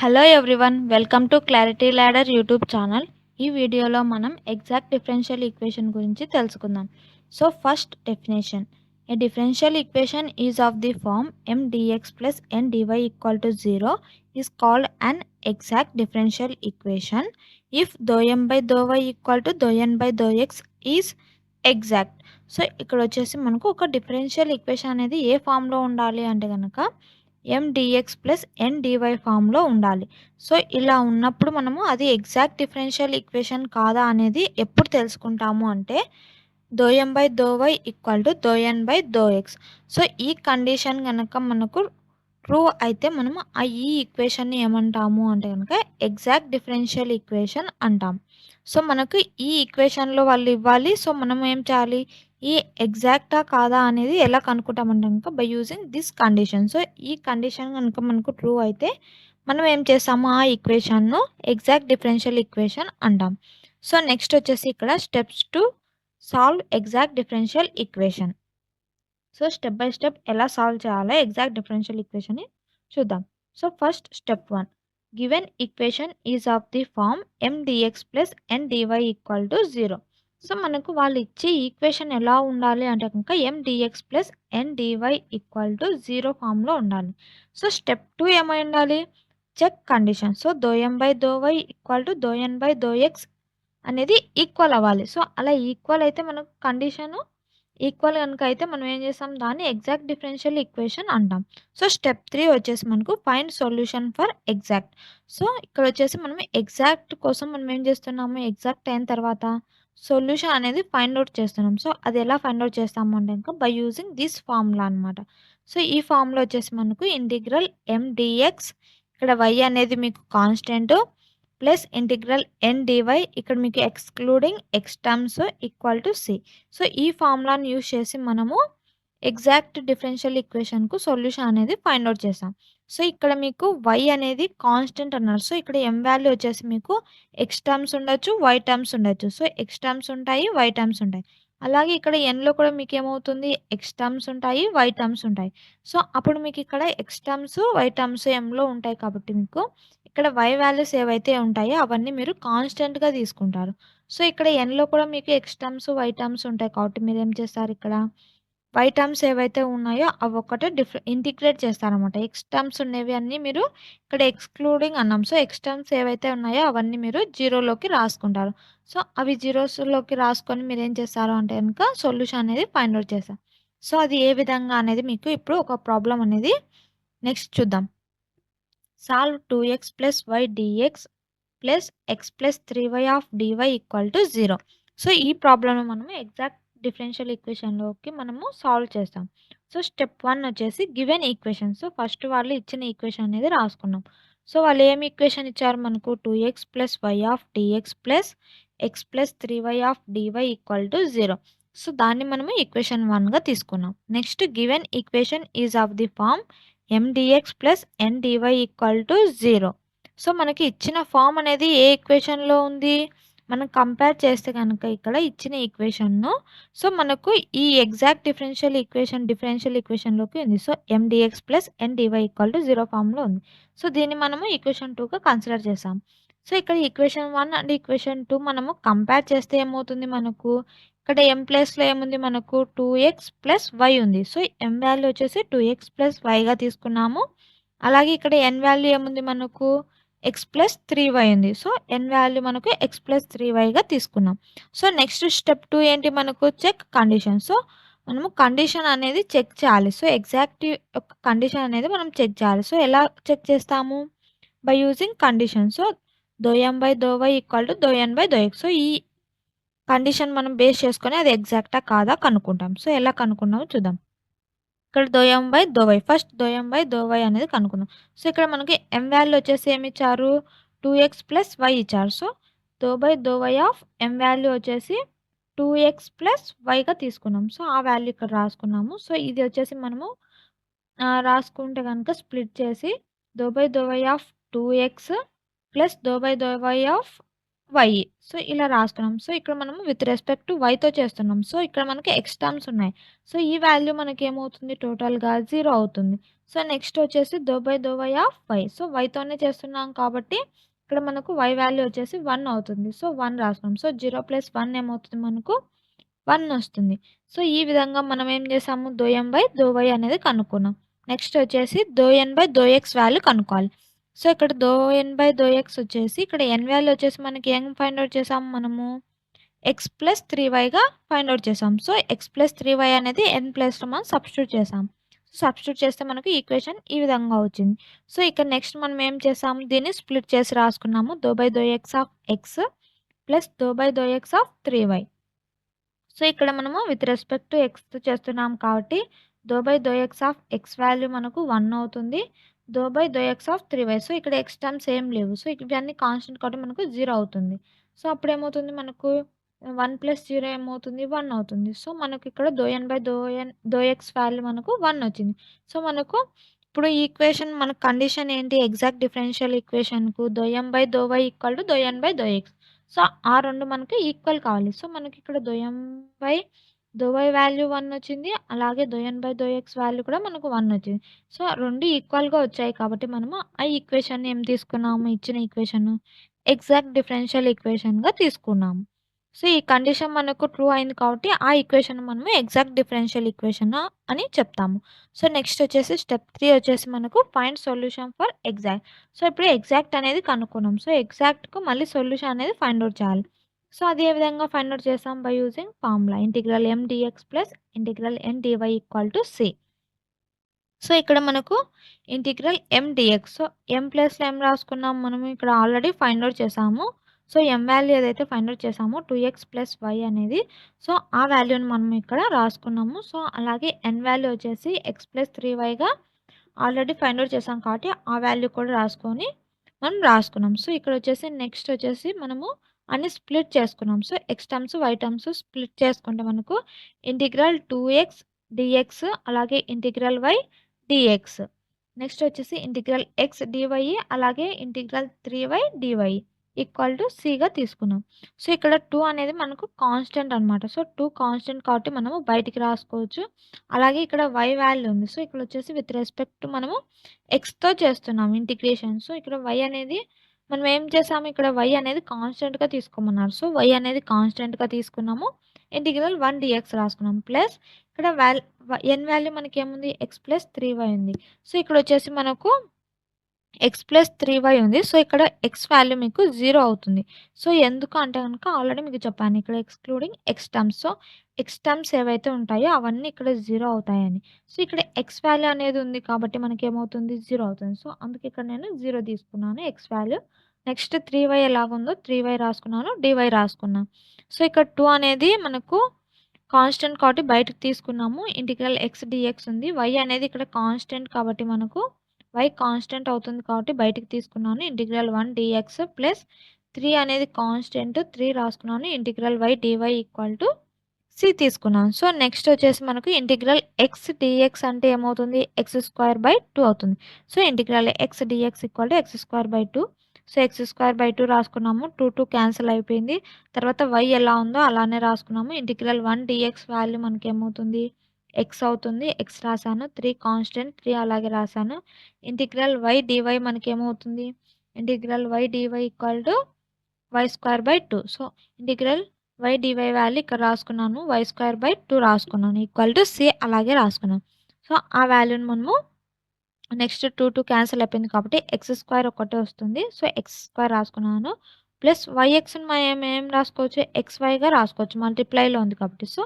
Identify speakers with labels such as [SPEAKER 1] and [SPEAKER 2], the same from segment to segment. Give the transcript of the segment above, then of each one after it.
[SPEAKER 1] Hello everyone, welcome to Clarity Ladder YouTube channel. ఈ వీడియోలో మనం ఎగ్జాక్ట్ డిఫరెన్షియల్ ఈక్వేషన్ గురించి తెలుసుకుందాం. So first definition: a differential equation is of the form m dx plus n dy equal to 0 is called an exact differential equation if dou m by dou y equal to dou n by dou x is exact. So ఇక్కడ వచ్చేసి మనకు ఒక differential equation అనేది ఏ ఫామ్లో ఉండాలి అంటే కనుక mdx plus ndy ఫామ్లో ఉండాలి. సో ఇలా ఉన్నప్పుడు మనము అది ఎగ్జాక్ట్ డిఫరెన్షియల్ ఈక్వేషన్ కాదా అనేది ఎప్పుడు తెలుసుకుంటాము అంటే m by y equal to n by x. So ఈ కండిషన్ కనుక మనకు ట్రూ అయితే మనము ఈ ఈక్వేషన్ని ఏమంటాము అంటే కనుక ఎగ్జాక్ట్ డిఫరెన్షియల్ ఈక్వేషన్ అంటాం. సో మనకు ఈ ఈక్వేషన్లో వాళ్ళు ఇవ్వాలి. సో మనం ఏం చేయాలి, ఈ ఎగ్జాక్టా కాదా అనేది ఎలా కనుక్కుంటామంటే కనుక by using this condition. So ఈ కండిషన్ కనుక మనకు ట్రూ అయితే మనం ఏం చేస్తాము, ఆ ఈక్వేషన్ను ఎగ్జాక్ట్ డిఫరెన్షియల్ ఈక్వేషన్ అంటాం. సో నెక్స్ట్ వచ్చేసి ఇక్కడ steps to solve exact differential equation. So step by step ఎలా సాల్వ్ చేయాలో ఎగ్జాక్ట్ డిఫరెన్షియల్ ఈక్వేషన్ని చూద్దాం. So first step 1: given equation is of the form m dx plus n dy equal to 0. So మనకు వాళ్ళు ఇచ్చే equation ఎలా ఉండాలి అంటే కనుక m dx plus n dy equal to 0 ఫామ్లో ఉండాలి. సో స్టెప్ 2 ఏమై ఉండాలి, check condition. So m by y equal to n by x అనేది ఈక్వల్ అవ్వాలి. సో అలా ఈక్వల్ అయితే మనకు కండిషను ఈక్వల్ కనుక అయితే మనం ఏం చేస్తాం, దాన్ని ఎగ్జాక్ట్ డిఫరెన్షియల్ ఈక్వేషన్ అంటాం. సో స్టెప్ 3 వచ్చేసి మనకు find solution for exact. So ఇక్కడ వచ్చేసి మనం ఎగ్జాక్ట్ కోసం మనం ఏం చేస్తున్నాము, ఎగ్జాక్ట్ అయిన తర్వాత సొల్యూషన్ అనేది ఫైండ్ అవుట్ చేస్తున్నాం. సో అది ఎలా ఫైండ్ అవుట్ చేస్తాము అంటే ఇంకా బై యూజింగ్ దిస్ ఫార్ములా అనమాట. సో ఈ ఫార్ములా వచ్చేసి మనకు ఇంటిగ్రల్ m dx, ఇక్కడ y అనేది మీకు constant, plus integral n dy, ఇక్కడ మీకు excluding x terms equal to c. So ఈ ఫార్ములాని యూజ్ చేసి మనము ఎగ్జాక్ట్ డిఫరెన్షియల్ ఈక్వేషన్కు సొల్యూషన్ అనేది ఫైండ్ అవుట్ చేసాం. సో ఇక్కడ మీకు y అనేది కాన్స్టెంట్ అన్నారు. సో ఇక్కడ m వాల్యూ వచ్చేసి మీకు x టర్మ్స్ ఉండొచ్చు, y టర్మ్స్ ఉండొచ్చు. సో x టర్మ్స్ ఉంటాయి, y టర్మ్స్ ఉంటాయి. అలాగే ఇక్కడ nలో కూడా మీకు ఏమవుతుంది, x టర్మ్స్ ఉంటాయి, y టర్మ్స్ ఉంటాయి. సో అప్పుడు మీకు ఇక్కడ x టర్మ్స్, y టర్మ్స్ mలో ఉంటాయి కాబట్టి మీకు ఇక్కడ y వాల్యూస్ ఏవైతే ఉంటాయో అవన్నీ మీరు కాన్స్టెంట్‌గా తీసుకుంటారు. సో ఇక్కడ nలో కూడా మీకు x టర్మ్స్, y టర్మ్స్ ఉంటాయి కాబట్టి మీరేం చేస్తారు, ఇక్కడ y టర్మ్స్ ఏవైతే ఉన్నాయో అవి ఒక్కటే ఇంటిగ్రేట్ చేస్తారనమాట. x టర్మ్స్ ఉన్నవి అన్నీ మీరు ఇక్కడ ఎక్స్‌క్లూడింగ్ అన్నాం. సో x టర్మ్స్ ఏవైతే ఉన్నాయో అవన్నీ మీరు జీరోలోకి రాసుకుంటారు. సో అవి జీరోస్‌లోకి రాసుకొని మీరేం చేస్తారు అంటే గనుక సొల్యూషన్ అనేది ఫైండ్ అవుట్ చేస్తారు. సో అది ఏ విధంగా అనేది మీకు ఇప్పుడు ఒక ప్రాబ్లమ్ అనేది నెక్స్ట్ చూద్దాం. Solve 2x plus y dx plus x plus 3y of dy equal to 0. So ఈ ప్రాబ్లమ్‌ని మనము ఎగ్జాక్ట్ డిఫరెన్షియల్ ఈక్వేషన్‌లోకి మనము సాల్వ్ చేస్తాం. సో స్టెప్ 1 వచ్చేసి గివెన్ ఈక్వేషన్. సో ఫస్ట్ వాళ్ళు ఇచ్చిన ఈక్వేషన్ అనేది రాసుకున్నాం. సో వాళ్ళు ఏమి ఈక్వేషన్ ఇచ్చారు మనకు, 2x plus y of dx plus x plus 3y of dy equal to 0. So దాన్ని మనము ఈక్వేషన్ 1గా తీసుకున్నాం. Next given equation is of the form m dx plus n dy equal to 0. So మనకి ఇచ్చిన form అనేది ఏ ఈక్వేషన్‌లో ఉంది, మనం compare చేస్తే కనుక ఇక్కడ ఇచ్చిన ఈక్వేషన్‌ను సో మనకు ఈ ఎగ్జాక్ట్ డిఫరెన్షియల్ ఈక్వేషన్‌లోకి ఉంది. So m dx plus n dy equal to 0 ఫామ్‌లో ఉంది. సో దీన్ని మనము ఈక్వేషన్ 2గా కన్సిడర్ చేసాం. సో ఇక్కడ ఈక్వేషన్ 1 అండ్ ఈక్వేషన్ 2 మనము కంపేర్ చేస్తే ఏమవుతుంది మనకు, ఇక్కడ m ప్లేస్‌లో ఏముంది మనకు 2x ప్లస్ y ఉంది. సో m వాల్యూ వచ్చేసి 2x ప్లస్ వైగా తీసుకున్నాము. అలాగే ఇక్కడ n వాల్యూ ఏముంది మనకు x ప్లస్ 3y ఉంది. సో n వాల్యూ మనకు x ప్లస్ 3yగా తీసుకున్నాం. సో నెక్స్ట్ స్టెప్ 2 ఏంటి మనకు, చెక్ కండిషన్. సో మనము కండిషన్ అనేది చెక్ చేయాలి. సో ఎగ్జాక్ట్ యొక్క కండిషన్ అనేది మనం చెక్ చేయాలి. సో ఎలా చెక్ చేస్తాము, by using condition. So m by y equal to n by x. So ఈ కండిషన్ మనం బేస్ చేసుకొని అది ఎగ్జాక్టా కాదా కనుక్కుంటాం. సో ఎలా కనుక్కున్నామో చూద్దాం. ఇక్కడ m by y, first m by y అనేది కనుక్కుందాం. సో ఇక్కడ మనకి m వాల్యూ వచ్చేసి ఏమి ఇచ్చారు, 2x ప్లస్ y ఇచ్చారు. So y of m value వచ్చేసి 2x ప్లస్ వైగా తీసుకున్నాం. సో ఆ వాల్యూ ఇక్కడ రాసుకున్నాము. సో ఇది వచ్చేసి మనము రాసుకుంటే కనుక స్ప్లిట్ చేసి y of 2x plus y of y. So, ఇలా రాసుకున్నాం. సో, ఇక్కడ మనము విత్ రెస్పెక్ట్ టు వైతో చేస్తున్నాం. సో, ఇక్కడ మనకి ఎక్స్ టర్మ్స్ ఉన్నాయి. సో, ఈ వాల్యూ మనకేమవుతుంది టోటల్‌గా 0 అవుతుంది. సో, నెక్స్ట్ వచ్చేసి దో బై ఆఫ్ వై. సో, వైతోనే చేస్తున్నాం కాబట్టి ఇక్కడ మనకు వై వాల్యూ వచ్చేసి 1 అవుతుంది. సో, 1 రాసుకున్నాం. సో, 0 + 1 ఏమవుతుంది మనకు 1 వస్తుంది. సో, ఈ విధంగా మనం ఏం చేసాము దో అనేది కనుక్కున్నాం. నెక్స్ట్ వచ్చేసి దో వాల్యూ కనుక్కోవాలి. సో, ఇక్కడ వచ్చేసి ఇక్కడ వాల్యూ వచ్చేసి మనకి ఏం ఫైండ్ ఔట్ చేసాము మనము x+3yగా ఫైండ్ ఔట్ చేసాం. సో, x+3y అనేది ప్లేస్‌లో మనం సబ్స్టిట్యూట్ చేసాం. సబ్స్టిట్యూట్ చేస్తే మనకు ఈక్వేషన్ ఈ విధంగా వచ్చింది. సో, ఇక్కడ నెక్స్ట్ మనం ఏం చేసాము దీన్ని స్ప్లిట్ చేసి రాసుకున్నాము. దో of x of 3y. So, ఇక్కడ మనము విత్ రెస్పెక్ట్ టు ఎక్స్ చేస్తున్నాం కాబట్టి ఆఫ్ x వాల్యూ మనకు 1 అవుతుంది. Of 3y. సో, ఇక్కడ ఎక్స్ టర్మ్స్ ఏం లేవు. సో, ఇవన్నీ కాన్స్టెంట్ కాబట్టి మనకు 0 అవుతుంది. సో, అప్పుడేమవుతుంది మనకు 1 + 0 ఏమవుతుంది 1 అవుతుంది. సో, మనకి ఇక్కడ దో ఎక్స్ వాల్యూ మనకు 1 వచ్చింది. సో, మనకు ఇప్పుడు ఈ ఈక్వేషన్ మన కండిషన్ ఏంటి ఎగ్జాక్ట్ డిఫరెన్షియల్ ఈక్వేషన్‌కు దో ఈక్వల్ టు ఎక్స్. సో, ఆ 2 మనకి ఈక్వల్ కావాలి. సో, మనకి ఇక్కడ దో వై వాల్యూ 1 వచ్చింది. అలాగే దో ఎక్స్ వాల్యూ కూడా మనకు 1 వచ్చింది. సో, 2 ఈక్వల్‌గా వచ్చాయి కాబట్టి మనము ఆ ఈక్వేషన్‌ని ఏం తీసుకున్నాము ఇచ్చిన ఈక్వేషను ఎగ్జాక్ట్ డిఫరెన్షియల్ ఈక్వేషన్‌గా తీసుకున్నాము. సో, ఈ కండిషన్ మనకు ట్రూ అయింది కాబట్టి ఆ ఈక్వేషన్ మనము ఎగ్జాక్ట్ డిఫరెన్షియల్ ఈక్వేషన్ అని చెప్తాము. సో, నెక్స్ట్ వచ్చేసి స్టెప్ 3 వచ్చేసి మనకు find solution for exact. So, ఇప్పుడు ఎగ్జాక్ట్ అనేది కనుక్కున్నాం. సో, ఎగ్జాక్ట్‌కు మళ్ళీ సొల్యూషన్ అనేది ఫైండ్ ఔట్ చేయాలి. సో, అది ఏ విధంగా ఫైండ్ ఔట్ చేసాం by using formula integral MdX + integral NdY = C. So, ఇక్కడ మనకు ఇంటిగ్రల్ MdX. సో, M ప్లేస్‌లో ఏం రాసుకున్నాం మనము ఇక్కడ ఆల్రెడీ ఫైండ్ ఔట్ చేసాము. సో, M వాల్యూ ఏదైతే ఫైండ్ ఔట్ చేసామో 2x + y అనేది. సో, ఆ వాల్యూని మనం ఇక్కడ రాసుకున్నాము. సో, అలాగే N వాల్యూ వచ్చేసి x+3yగా ఆల్రెడీ ఫైండ్ ఔట్ చేసాం కాబట్టి ఆ వాల్యూ కూడా రాసుకొని మనం రాసుకున్నాం. సో, ఇక్కడ వచ్చేసి నెక్స్ట్ వచ్చేసి మనము అన్ని స్ప్లిట్ చేసుకున్నాం. So, x terms, y terms split చేసుకుంటే మనకు ఇంటిగ్రల్ 2x dx అలాగే ఇంటిగ్రల్ y dx. నెక్స్ట్ వచ్చేసి ఇంటిగ్రల్ x dy అలాగే ఇంటిగ్రల్ 3y dy = Cగా తీసుకున్నాం. సో, ఇక్కడ 2 అనేది మనకు కాన్స్టెంట్ అనమాట. సో, 2 కాన్స్టెంట్ కాబట్టి మనము బయటికి రాసుకోవచ్చు. అలాగే ఇక్కడ y వాల్యూ ఉంది. సో, ఇక్కడ వచ్చేసి విత్ రెస్పెక్ట్ టు మనము xతో చేస్తున్నాం ఇంటిగ్రేషన్. సో, ఇక్కడ y అనేది మనం ఏం చేసాము ఇక్కడ y అనేది కాన్స్టెంట్‌గా తీసుకోమన్నారు. సో, y అనేది కాన్స్టెంట్‌గా తీసుకున్నాము. ఇంటిగ్రల్ 1 dx రాసుకున్నాం. ప్లస్ ఇక్కడ n వాల్యూ మనకేముంది x+3y ఉంది. సో, ఇక్కడ వచ్చేసి మనకు x+3y ఉంది. సో, ఇక్కడ x వాల్యూ మీకు 0 అవుతుంది. సో, ఎందుకు అంటే గనుక ఆల్రెడీ మీకు చెప్పాను. ఇక్కడ excluding x terms. So, x terms ఏవైతే ఉంటాయో అవన్నీ ఇక్కడ 0 అవుతాయని. సో, ఇక్కడ x వాల్యూ అనేది ఉంది కాబట్టి మనకేమవుతుంది 0 అవుతుంది. సో, అందుకే ఇక్కడ నేను 0 తీసుకున్నాను x వాల్యూ. నెక్స్ట్ 3y ఎలాగుందో 3y రాసుకున్నాను. dy రాసుకున్నాను. సో, ఇక్కడ 2 అనేది మనకు కాన్స్టెంట్ కాబట్టి బయటకు తీసుకున్నాము. ఇంటిగ్రల్ x dx ఉంది. y అనేది ఇక్కడ కాన్స్టెంట్ కాబట్టి మనకు y కాన్స్టెంట్ అవుతుంది కాబట్టి బయటికి తీసుకున్నాను. ఇంటిగ్రల్ 1 dx ప్లస్ 3 అనేది కాన్స్టెంట్ 3 రాసుకున్నాను. ఇంటిగ్రల్ y dy = C తీసుకున్నాను. సో, నెక్స్ట్ వచ్చేసి మనకు ఇంటిగ్రల్ x dx అంటే ఏమవుతుంది x²/2 అవుతుంది. So, integral x dx = x²/2. So, x²/2 రాసుకున్నాము. 2 క్యాన్సిల్ అయిపోయింది. తర్వాత y ఎలా ఉందో అలానే రాసుకున్నాము. ఇంటిగ్రల్ 1 dx వాల్యూ మనకేమవుతుంది x అవుతుంది. x రాసాను. 3 కాన్స్టెంట్ 3 అలాగే రాసాను. ఇంటిగ్రల్ y dy మనకేమవుతుంది integral y dy = y²/2. So, integral y dy value ఇక్కడ రాసుకున్నాను. y²/2 రాసుకున్నాను. C అలాగే రాసుకున్నాను. సో, ఆ వాల్యూని మనము నెక్స్ట్ 2 క్యాన్సిల్ అయిపోయింది కాబట్టి x² ఒకటే వస్తుంది. సో, x² రాసుకున్నాను. ప్లస్ yxని మనం ఏం రాసుకోవచ్చు xyగా రాసుకోవచ్చు. మల్టిప్లైలో ఉంది కాబట్టి. సో,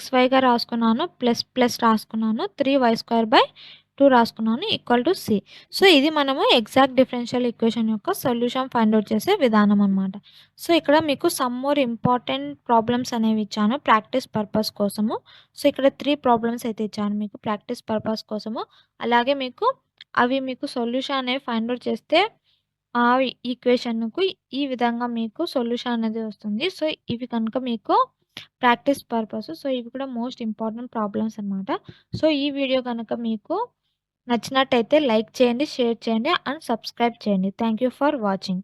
[SPEAKER 1] xyగా రాసుకున్నాను. ప్లస్ రాసుకున్నాను. 3y²/2 రాసుకున్నాను =C. సో, ఇది మనము ఎగ్జాక్ట్ డిఫరెన్షియల్ ఈక్వేషన్ యొక్క సొల్యూషన్ ఫైండ్ ఔట్ చేసే విధానం అనమాట. సో, ఇక్కడ మీకు సమ్ మోర్ ఇంపార్టెంట్ ప్రాబ్లమ్స్ అనేవి ఇచ్చాను ప్రాక్టీస్ పర్పస్ కోసము. సో, ఇక్కడ 3 ప్రాబ్లమ్స్ అయితే ఇచ్చాను మీకు ప్రాక్టీస్ పర్పస్ కోసము. అలాగే మీకు అవి మీకు సొల్యూషన్ అనేవి ఫైండ్ ఔట్ చేస్తే ఆ ఈక్వేషన్‌కు ఈ విధంగా మీకు సొల్యూషన్ అనేది వస్తుంది. సో, ఇవి కనుక మీకు ప్రాక్టీస్ పర్పస్. సో, ఇవి కూడా మోస్ట్ ఇంపార్టెంట్ ప్రాబ్లమ్స్ అనమాట. సో, ఈ వీడియో గనక మీకు నచ్చినట్టయితే లైక్ చేయండి, షేర్ చేయండి అండ్ సబ్స్క్రైబ్ చేయండి. Thank you for watching.